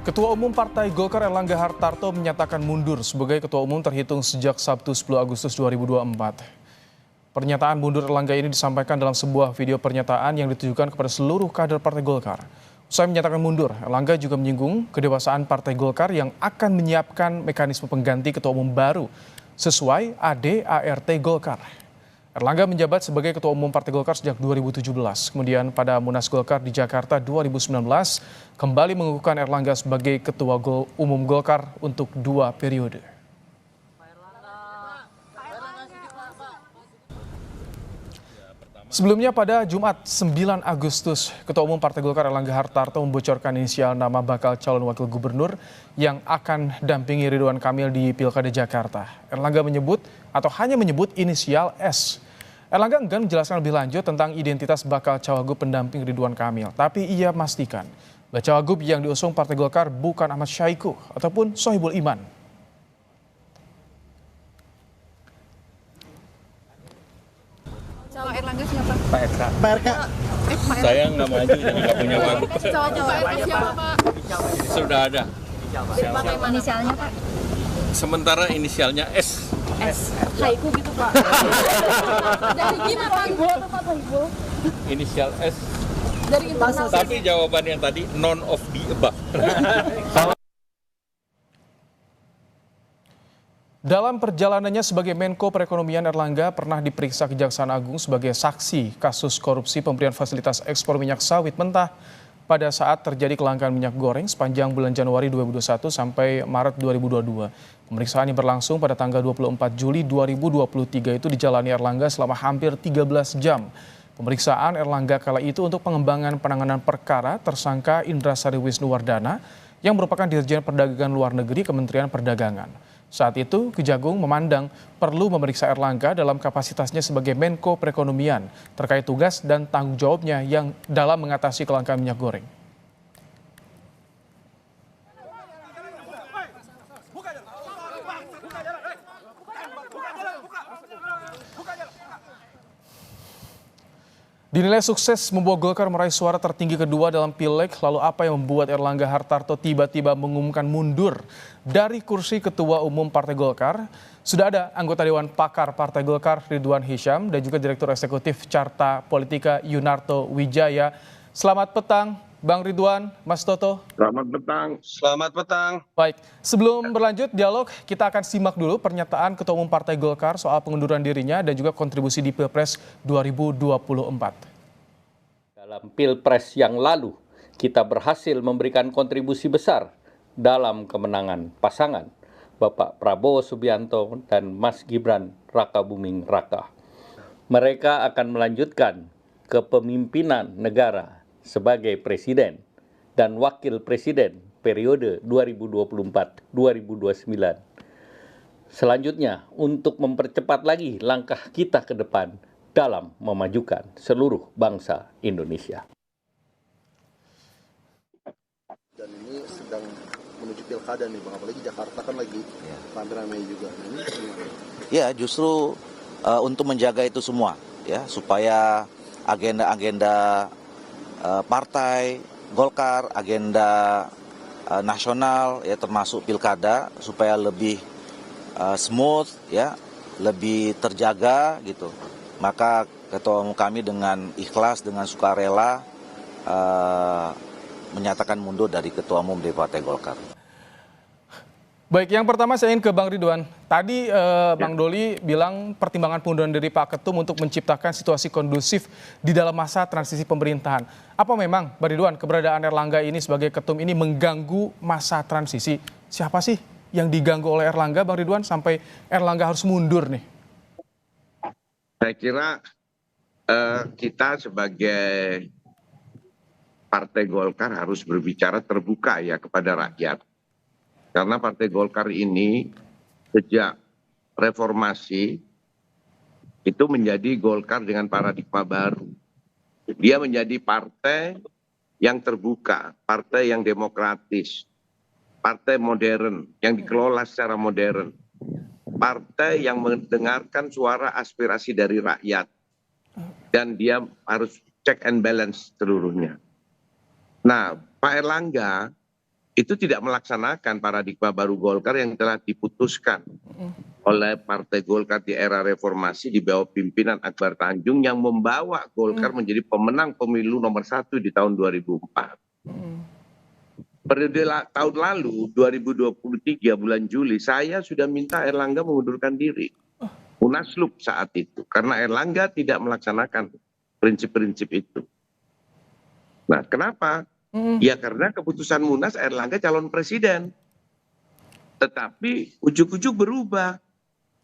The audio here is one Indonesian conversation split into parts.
Ketua Umum Partai Golkar Erlangga Hartarto menyatakan mundur sebagai Ketua Umum terhitung sejak Sabtu 10 Agustus 2024. Pernyataan mundur Erlangga ini disampaikan dalam sebuah video pernyataan yang ditujukan kepada seluruh kader Partai Golkar. Usai menyatakan mundur, Erlangga juga menyinggung kedewasaan Partai Golkar yang akan menyiapkan mekanisme pengganti Ketua Umum baru sesuai ADART Golkar. Erlangga menjabat sebagai Ketua Umum Partai Golkar sejak 2017. Kemudian pada Munas Golkar di Jakarta 2019, kembali mengukuhkan Erlangga sebagai Ketua Umum Golkar untuk 2 periode. Sebelumnya pada Jumat 9 Agustus, Ketua Umum Partai Golkar Erlangga Hartarto membocorkan inisial nama bakal calon wakil gubernur yang akan dampingi Ridwan Kamil di Pilkada Jakarta. Erlangga menyebut atau hanya menyebut inisial S. Erlangga enggan menjelaskan lebih lanjut tentang identitas bakal cawagup pendamping Ridwan Kamil, tapi ia memastikan bahwa cawagup yang diusung Partai Golkar bukan Ahmad Syahiku ataupun Sohibul Iman. Pak Erlangga siapa? Pak RK. Pak RK. Saya nggak maju, jadi nggak punya wagub. Cowok-cowok siapa Pak? Sudah ada. Inisialnya Pak? Sementara inisialnya S. S. Haiku gitu Pak. Dari gimana Pak? Ibu atau Pak Ibu? Inisial S. Dari internal. Tapi jawaban yang tadi none of the above. Dalam perjalanannya sebagai Menko Perekonomian, Erlangga pernah diperiksa Kejaksaan Agung sebagai saksi kasus korupsi pemberian fasilitas ekspor minyak sawit mentah pada saat terjadi kelangkaan minyak goreng sepanjang bulan Januari 2021 sampai Maret 2022. Pemeriksaan yang berlangsung pada tanggal 24 Juli 2023 itu dijalani Erlangga selama hampir 13 jam. Pemeriksaan Erlangga kala itu untuk pengembangan penanganan perkara tersangka Indra Sari Wisnuwardana yang merupakan Dirjen Perdagangan Luar Negeri Kementerian Perdagangan. Saat itu, Kejagung memandang perlu memeriksa Erlangga dalam kapasitasnya sebagai Menko Perekonomian terkait tugas dan tanggung jawabnya yang dalam mengatasi kelangkaan minyak goreng. Dinilai sukses membawa Golkar meraih suara tertinggi kedua dalam Pileg, lalu apa yang membuat Erlangga Hartarto tiba-tiba mengumumkan mundur dari kursi Ketua Umum Partai Golkar? Sudah ada anggota Dewan Pakar Partai Golkar Ridwan Hisyam dan juga Direktur Eksekutif Carta Politika Yunarto Wijaya. Selamat petang, Bang Ridwan, Mas Toto. Selamat petang. Selamat petang. Baik, sebelum berlanjut dialog, kita akan simak dulu pernyataan Ketua Umum Partai Golkar soal pengunduran dirinya dan juga kontribusi di Pilpres 2024. Dalam Pilpres yang lalu, kita berhasil memberikan kontribusi besar dalam kemenangan pasangan Bapak Prabowo Subianto dan Mas Gibran Rakabuming Raka. Mereka akan melanjutkan kepemimpinan negara sebagai presiden dan wakil presiden periode 2024-2029. Selanjutnya, untuk mempercepat lagi langkah kita ke depan dalam memajukan seluruh bangsa Indonesia. Dan ini sedang menuju pilkada nih Bang, apalagi Jakarta kan lagi ramai juga. Ini gimana? Ya, justru untuk menjaga itu semua, ya, supaya agenda-agenda partai Golkar, agenda nasional, ya, termasuk pilkada, supaya lebih smooth, ya, lebih terjaga gitu. Maka Ketua Umum kami dengan ikhlas, dengan sukarela menyatakan mundur dari Ketua Umum dari Partai Golkar. Baik, yang pertama saya ingin ke Bang Ridwan. Tadi Bang Doli bilang pertimbangan pengunduran diri Pak Ketum untuk menciptakan situasi kondusif di dalam masa transisi pemerintahan. Apa memang, Bang Ridwan, keberadaan Erlangga ini sebagai Ketum ini mengganggu masa transisi? Siapa sih yang diganggu oleh Erlangga, Bang Ridwan, sampai Erlangga harus mundur nih? Saya kira kita sebagai Partai Golkar harus berbicara terbuka ya kepada rakyat. Karena Partai Golkar ini sejak reformasi itu menjadi Golkar dengan paradigma baru. Dia menjadi partai yang terbuka, partai yang demokratis, partai modern, yang dikelola secara modern. Partai yang mendengarkan suara aspirasi dari rakyat dan dia harus check and balance seluruhnya. Nah, Pak Erlangga itu tidak melaksanakan paradigma baru Golkar yang telah diputuskan oleh Partai Golkar di era reformasi di bawah pimpinan Akbar Tanjung yang membawa Golkar menjadi pemenang pemilu nomor 1 di tahun 2004. Periode tahun lalu 2023 bulan Juli saya sudah minta Erlangga mengundurkan diri. Munaslup saat itu karena Erlangga tidak melaksanakan prinsip-prinsip itu. Nah, kenapa? Ya karena keputusan Munas Erlangga calon presiden. Tetapi ujuk-ujuk berubah.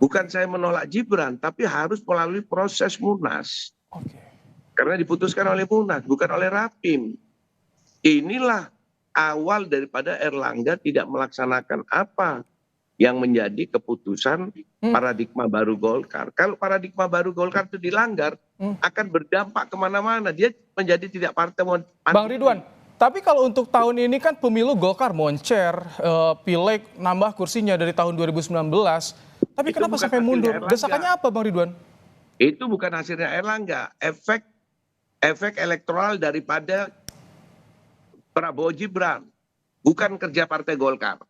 Bukan saya menolak Gibran, tapi harus melalui proses Munas. Karena diputuskan oleh Munas, bukan oleh Rapim. Inilah awal daripada Erlangga tidak melaksanakan apa yang menjadi keputusan paradigma baru Golkar. Kalau paradigma baru Golkar itu dilanggar, akan berdampak kemana-mana. Dia menjadi tidak partai. Bang Ridwan, tapi kalau untuk tahun ini kan pemilu Golkar moncer, pileg nambah kursinya dari tahun 2019. Tapi Itu kenapa bukan sampai mundur? hasilnya Erlangga. Desakannya apa Bang Ridwan? Itu bukan hasilnya Erlangga. Efek elektoral daripada Prabowo Gibran. Bukan kerja Partai Golkar.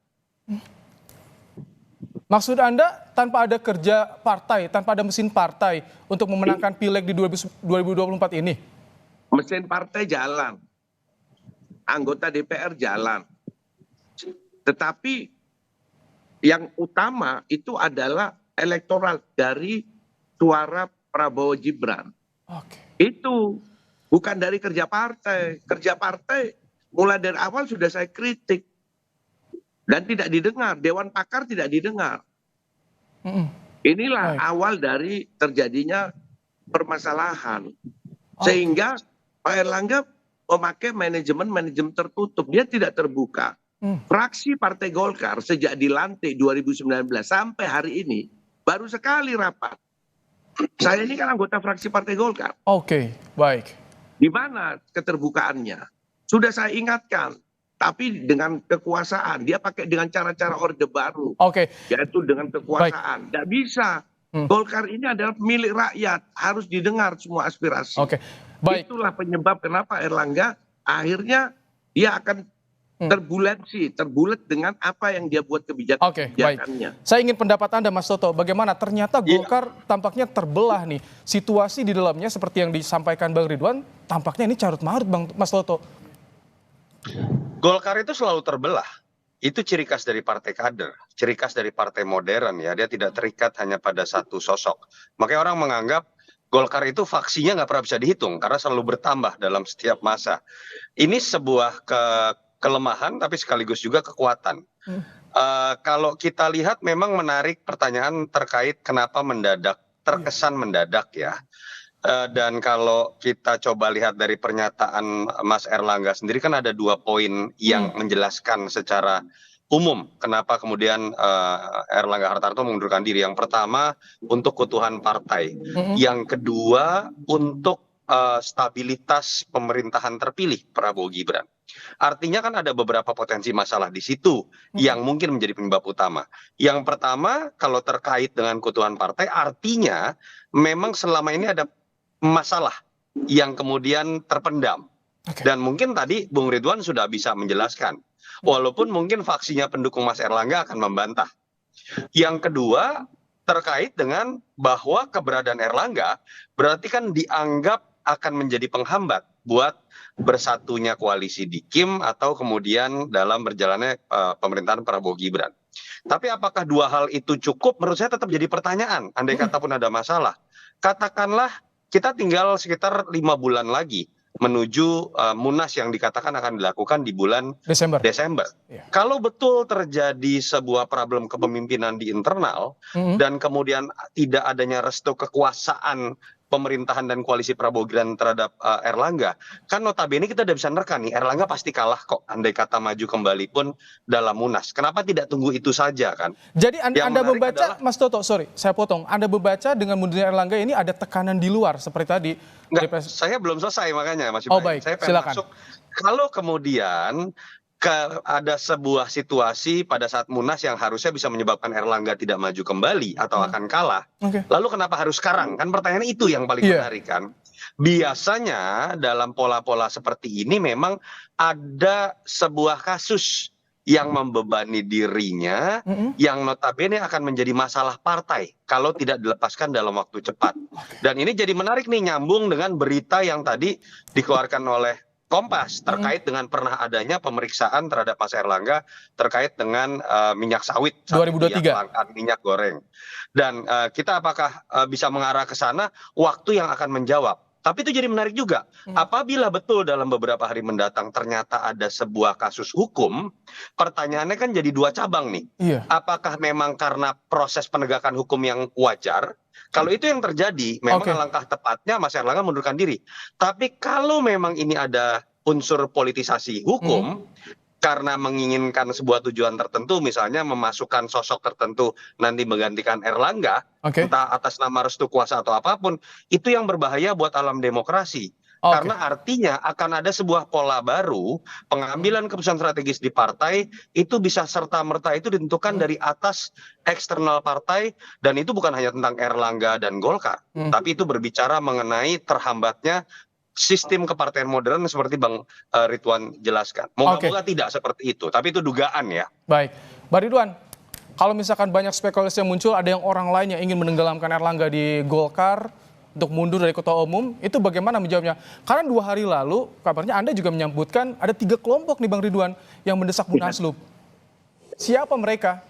Maksud Anda tanpa ada kerja partai, tanpa ada mesin partai untuk memenangkan pileg di 2024 ini? Mesin partai jalan. Anggota DPR jalan. Tetapi yang utama itu adalah elektoral dari suara Prabowo Gibran. Itu bukan dari kerja partai. Kerja partai mulai dari awal sudah saya kritik. Dan tidak didengar. Dewan Pakar tidak didengar. Inilah awal dari terjadinya permasalahan. Sehingga Pak Erlangga memakai manajemen tertutup. Dia tidak terbuka. Fraksi Partai Golkar sejak dilantik 2019 sampai hari ini baru sekali rapat. Saya ini kan anggota fraksi Partai Golkar. Oke, baik. Di mana keterbukaannya? Sudah saya ingatkan. Tapi dengan kekuasaan. Dia pakai dengan cara-cara orde baru. Oke. Yaitu dengan kekuasaan. Tidak bisa. Golkar ini adalah milik rakyat. Harus didengar semua aspirasi. Oke, baik. Itulah penyebab kenapa Erlangga akhirnya dia akan terbulet dengan apa yang dia buat Oke, baik. kebijakannya. Saya ingin pendapat Anda, Mas Toto. Bagaimana ternyata Golkar tampaknya terbelah nih. Situasi di dalamnya seperti yang disampaikan Bang Ridwan, tampaknya ini carut marut, Bang Mas Toto. Golkar itu selalu terbelah. Itu ciri khas dari partai kader, ciri khas dari partai modern ya. Dia tidak terikat hanya pada satu sosok. Makanya orang menganggap Golkar itu faksinya nggak pernah bisa dihitung karena selalu bertambah dalam setiap masa. Ini sebuah kelemahan tapi sekaligus juga kekuatan. Kalau kita lihat memang menarik pertanyaan terkait kenapa mendadak, terkesan mendadak ya. Dan kalau kita coba lihat dari pernyataan Mas Erlangga sendiri kan ada 2 poin yang menjelaskan secara umum kenapa kemudian Erlangga Hartarto mengundurkan diri. Yang pertama untuk keutuhan partai, yang kedua untuk stabilitas pemerintahan terpilih Prabowo Gibran. Artinya kan ada beberapa potensi masalah di situ yang mungkin menjadi penyebab utama. Yang pertama kalau terkait dengan keutuhan partai artinya memang selama ini ada masalah yang kemudian terpendam. Dan mungkin tadi Bung Ridwan sudah bisa menjelaskan. Walaupun mungkin faksinya pendukung Mas Erlangga akan membantah. Yang kedua terkait dengan bahwa keberadaan Erlangga berarti kan dianggap akan menjadi penghambat buat bersatunya koalisi di KIM atau kemudian dalam berjalannya pemerintahan Prabowo Gibran. Tapi apakah 2 hal itu cukup? Menurut saya tetap jadi pertanyaan. Andai kata pun ada masalah. Katakanlah kita tinggal sekitar 5 bulan lagi menuju Munas yang dikatakan akan dilakukan di bulan Desember. Kalau betul terjadi sebuah problem kepemimpinan di internal dan kemudian tidak adanya restu kekuasaan pemerintahan dan koalisi Prabowo Gibran terhadap Erlangga, kan notabene kita udah bisa nerka nih, Erlangga pasti kalah kok andai kata maju kembali pun dalam Munas. Kenapa tidak tunggu itu saja kan? Jadi Anda membaca, Mas Toto, sorry saya potong, Anda membaca dengan mundurnya Erlangga ini ada tekanan di luar seperti tadi. Enggak, saya belum selesai makanya Mas Ibrahim. Baik, saya pengen silakan. masuk. Kalau kemudian ada sebuah situasi pada saat Munas yang harusnya bisa menyebabkan Erlangga tidak maju kembali atau akan kalah. Lalu kenapa harus sekarang? Kan pertanyaan itu yang paling menarik kan. Biasanya dalam pola-pola seperti ini memang ada sebuah kasus yang membebani dirinya, yang notabene akan menjadi masalah partai kalau tidak dilepaskan dalam waktu cepat. Dan ini jadi menarik nih, nyambung dengan berita yang tadi dikeluarkan oleh Kompas terkait dengan pernah adanya pemeriksaan terhadap Mas Erlangga terkait dengan minyak sawit 2023. kelangkaan minyak goreng. Dan kita apakah bisa mengarah ke sana? Waktu yang akan menjawab. Tapi itu jadi menarik juga. Apabila betul dalam beberapa hari mendatang ternyata ada sebuah kasus hukum, pertanyaannya kan jadi dua cabang nih. Iya. Apakah memang karena proses penegakan hukum yang wajar? Kalau itu yang terjadi, memang langkah tepatnya Mas Erlangga mundurkan diri. Tapi kalau memang ini ada unsur politisasi hukum, karena menginginkan sebuah tujuan tertentu, misalnya memasukkan sosok tertentu nanti menggantikan Erlangga, entah atas nama restu kuasa atau apapun, itu yang berbahaya buat alam demokrasi. Karena artinya akan ada sebuah pola baru, pengambilan keputusan strategis di partai itu bisa serta-merta itu ditentukan dari atas eksternal partai, dan itu bukan hanya tentang Erlangga dan Golkar, tapi itu berbicara mengenai terhambatnya sistem kepartaian modern seperti Bang Ridwan jelaskan. Moga-moga tidak seperti itu, tapi itu dugaan ya. Baik, Bang Ridwan, kalau misalkan banyak spekulasi yang muncul, ada yang orang lain yang ingin menenggelamkan Erlangga di Golkar untuk mundur dari ketua umum, itu bagaimana menjawabnya? Karena 2 hari lalu kabarnya Anda juga menyebutkan ada 3 kelompok nih Bang Ridwan yang mendesak Munaslup. Siapa mereka?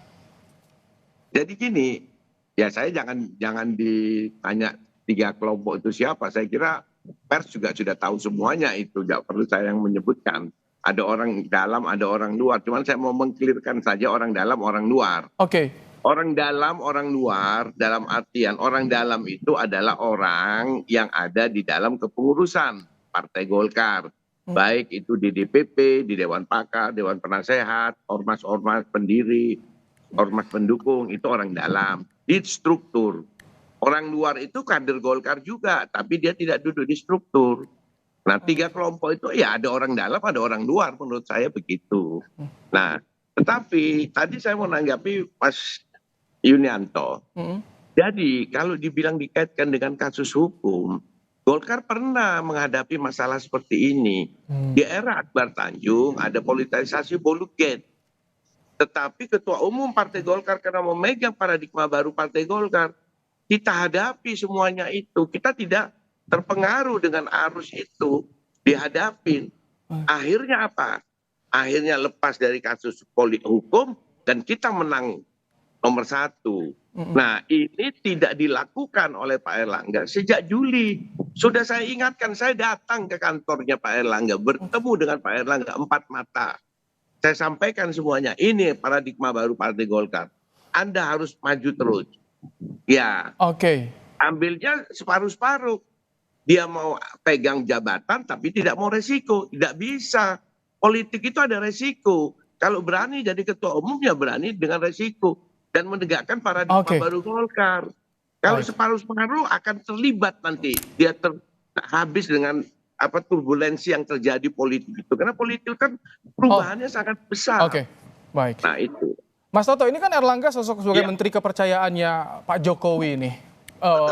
Jadi gini, ya saya jangan ditanya 3 kelompok itu siapa. Saya kira pers juga sudah tahu semuanya itu, tidak perlu saya yang menyebutkan. Ada orang dalam, ada orang luar. Cuman saya mau mengklirkan saja orang dalam, orang luar. Orang dalam, orang luar, dalam artian orang dalam itu adalah orang yang ada di dalam kepengurusan Partai Golkar. Baik itu di DPP, di Dewan Pakar, Dewan Penasehat, ormas-ormas pendiri, ormas pendukung, itu orang dalam. Di struktur. Orang luar itu kader Golkar juga, tapi dia tidak duduk di struktur. Nah, 3 kelompok itu ya ada orang dalam, ada orang luar, menurut saya begitu. Nah, tetapi tadi saya mau menanggapi Mas Yunianto. Jadi kalau dibilang dikaitkan dengan kasus hukum, Golkar pernah menghadapi masalah seperti ini. Di era Akbar Tanjung ada politisasi Bolugate. Tetapi ketua umum Partai Golkar karena memegang paradigma baru Partai Golkar, kita hadapi semuanya itu. Kita tidak terpengaruh dengan arus itu, dihadapin. Akhirnya apa? Akhirnya lepas dari kasus hukum dan kita menang nomor 1. Nah, ini tidak dilakukan oleh Pak Erlangga sejak Juli. Sudah saya ingatkan, saya datang ke kantornya Pak Erlangga, bertemu dengan Pak Erlangga 4 mata. Saya sampaikan semuanya, ini paradigma baru Partai Golkar. Anda harus maju terus. Ya. Ambilnya separuh-separuh. Dia mau pegang jabatan tapi tidak mau resiko. Tidak bisa. Politik itu ada resiko. Kalau berani jadi ketua umum ya berani dengan resiko. Dan menegakkan paradigma baru Golkar. Kalau separuh-separuh akan terlibat nanti. Dia habis dengan turbulensi yang terjadi politik itu. Karena politik kan perubahannya sangat besar. Baik. Nah itu. Mas Toto, ini kan Erlangga sosok sebagai menteri kepercayaannya Pak Jokowi nih.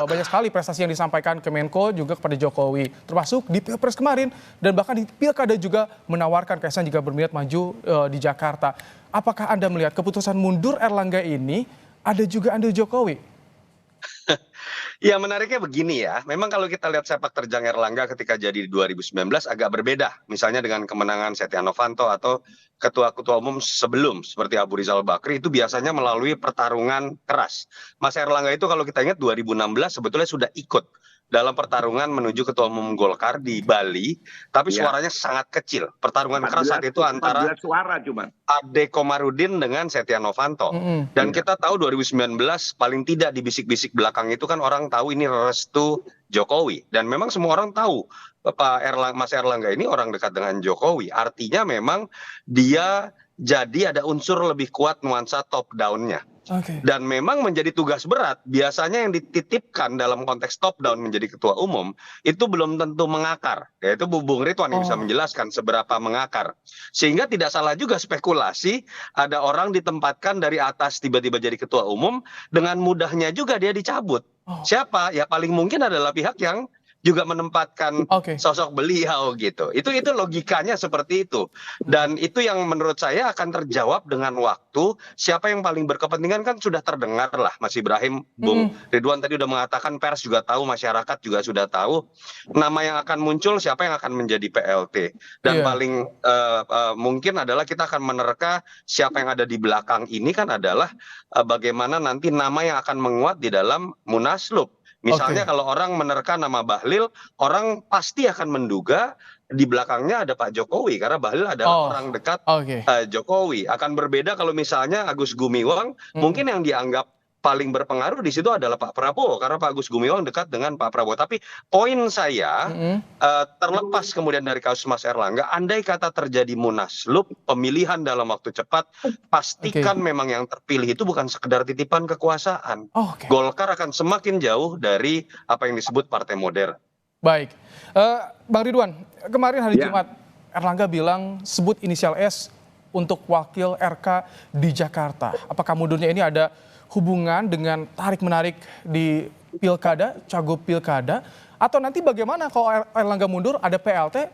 Banyak sekali prestasi yang disampaikan ke Menko juga kepada Jokowi. Termasuk di Pilpres kemarin. Dan bahkan di Pilkada juga menawarkan Kaisang jika berminat maju di Jakarta. Apakah Anda melihat keputusan mundur Erlangga ini ada juga andil Jokowi? Ya menariknya begini ya, memang kalau kita lihat sepak terjang Erlangga ketika jadi di 2019 agak berbeda. Misalnya dengan kemenangan Setia Novanto atau ketua-ketua umum sebelum seperti Abu Rizal Bakri itu biasanya melalui pertarungan keras. Mas Erlangga itu kalau kita ingat 2016 sebetulnya sudah ikut dalam pertarungan menuju ketua umum Golkar di Bali, tapi suaranya sangat kecil. Pertarungan keras saat itu antara Ade Komarudin dengan Setia Novanto. Dan kita tahu 2019 paling tidak di bisik-bisik belakang itu kan orang tahu ini restu Jokowi. Dan memang semua orang tahu Mas Erlangga ini orang dekat dengan Jokowi. Artinya memang dia jadi ada unsur lebih kuat nuansa top down-nya. Dan memang menjadi tugas berat. Biasanya yang dititipkan dalam konteks top down menjadi ketua umum itu belum tentu mengakar. Yaitu Bung Ridwan yang bisa menjelaskan seberapa mengakar. Sehingga tidak salah juga spekulasi ada orang ditempatkan dari atas tiba-tiba jadi ketua umum, dengan mudahnya juga dia dicabut. Siapa? Ya paling mungkin adalah pihak yang juga menempatkan Oke. sosok beliau gitu. Itu logikanya seperti itu. Dan itu yang menurut saya akan terjawab dengan waktu. Siapa yang paling berkepentingan kan sudah terdengar lah, Mas Ibrahim, Bung Ridwan tadi udah mengatakan, pers juga tahu, masyarakat juga sudah tahu. Nama yang akan muncul siapa yang akan menjadi PLT. Dan Iya. paling mungkin adalah kita akan menerka siapa yang ada di belakang ini kan adalah bagaimana nanti nama yang akan menguat di dalam Munaslup. Misalnya kalau orang menerka nama Bahlil, orang pasti akan menduga di belakangnya ada Pak Jokowi karena Bahlil adalah orang dekat Jokowi. Akan berbeda kalau misalnya Agus Gumiwang, mungkin yang dianggap paling berpengaruh di situ adalah Pak Prabowo karena Pak Agus Gumiwang dekat dengan Pak Prabowo. Tapi poin saya terlepas kemudian dari kasus Mas Erlangga, andai kata terjadi Munaslup, pemilihan dalam waktu cepat, pastikan memang yang terpilih itu bukan sekedar titipan kekuasaan. Golkar akan semakin jauh dari apa yang disebut partai modern. Baik, Bang Ridwan, kemarin hari Jumat Erlangga bilang sebut inisial S untuk wakil RK di Jakarta. Apakah mundurnya ini ada hubungan dengan tarik-menarik di pilkada, cagup pilkada, atau nanti bagaimana kalau Erlangga mundur ada PLT,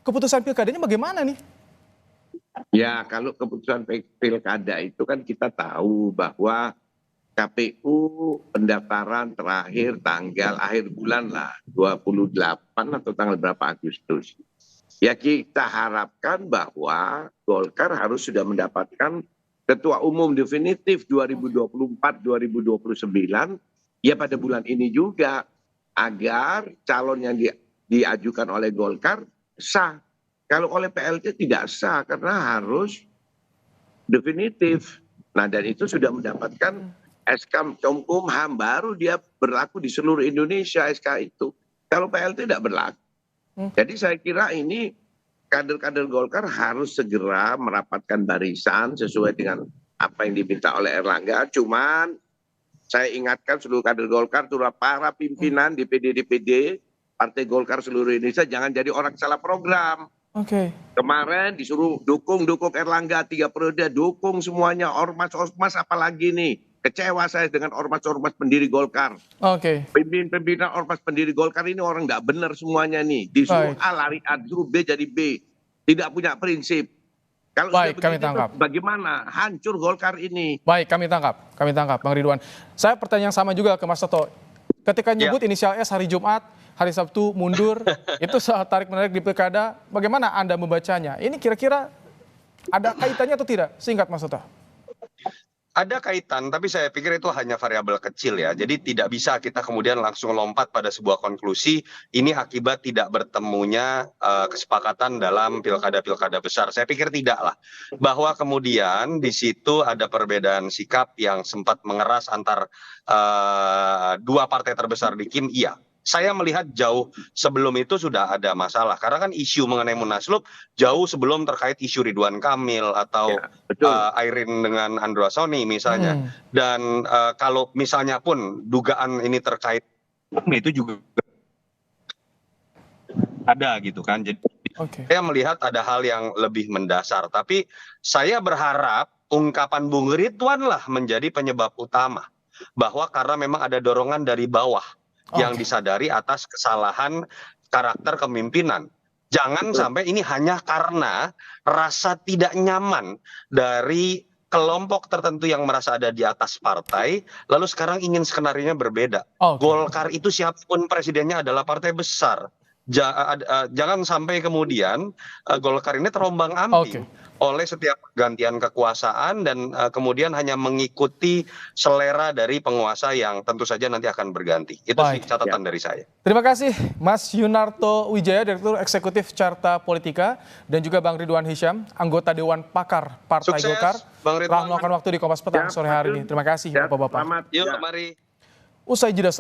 keputusan pilkadanya bagaimana nih? Ya, kalau keputusan pilkada itu kan kita tahu bahwa KPU pendaftaran terakhir tanggal akhir bulan lah, 28 atau tanggal berapa Agustus. Ya kita harapkan bahwa Golkar harus sudah mendapatkan Ketua Umum definitif 2024-2029 ya pada bulan ini juga agar calon yang diajukan oleh Golkar sah. Kalau oleh PLT tidak sah karena harus definitif. Nah dan itu sudah mendapatkan SK Kumham baru dia berlaku di seluruh Indonesia SK itu. Kalau PLT tidak berlaku. Jadi saya kira ini kader-kader Golkar harus segera merapatkan barisan sesuai dengan apa yang diminta oleh Erlangga. Cuman saya ingatkan seluruh kader Golkar, terutama para pimpinan DPD Partai Golkar seluruh Indonesia jangan jadi orang salah program. Kemarin disuruh dukung Erlangga 3 periode, dukung semuanya ormas apalagi nih. Kecewa saya dengan ormas-ormas pendiri Golkar. Pimpinan ormas pendiri Golkar ini orang nggak benar semuanya nih. Disuruh A lari A, disuruh B jadi B. Tidak punya prinsip. Kalau kami tangkap. Bagaimana? Hancur Golkar ini. Baik, kami tangkap, Bang Ridwan. Saya pertanyaan sama juga ke Mas Toto. Ketika nyebut inisial S hari Jumat, hari Sabtu mundur, itu saat tarik-menarik di pilkada, bagaimana Anda membacanya? Ini kira-kira ada kaitannya atau tidak? Singkat Mas Toto. Ada kaitan, tapi saya pikir itu hanya variabel kecil ya. Jadi tidak bisa kita kemudian langsung lompat pada sebuah konklusi ini akibat tidak bertemunya kesepakatan dalam pilkada-pilkada besar. Saya pikir tidak lah. Bahwa kemudian di situ ada perbedaan sikap yang sempat mengeras antar dua partai terbesar di KIM, iya. Saya melihat jauh sebelum itu sudah ada masalah. Karena kan isu mengenai Munaslup jauh sebelum terkait isu Ridwan Kamil atau Airin dengan Andra Soni misalnya. Dan kalau misalnya pun dugaan ini terkait itu juga ada gitu kan. Jadi saya melihat ada hal yang lebih mendasar. Tapi saya berharap ungkapan Bung Ridwan lah menjadi penyebab utama. Bahwa karena memang ada dorongan dari bawah. Yang disadari atas kesalahan karakter kepemimpinan. Jangan sampai ini hanya karena rasa tidak nyaman dari kelompok tertentu yang merasa ada di atas partai, lalu sekarang ingin skenarionya berbeda. Golkar itu siapapun presidennya adalah partai besar. Jangan sampai kemudian Golkar ini terombang-ambing oleh setiap pergantian kekuasaan dan kemudian hanya mengikuti selera dari penguasa yang tentu saja nanti akan berganti. Itu sih catatan dari saya. Terima kasih Mas Yunarto Wijaya, Direktur Eksekutif Carta Politika, dan juga Bang Ridwan Hisyam, anggota Dewan Pakar Partai Golkar, telah meluangkan waktu di Kompas Petang sore hari ini. Terima kasih Bapak-Bapak. Yuk, mari. Usai jeda.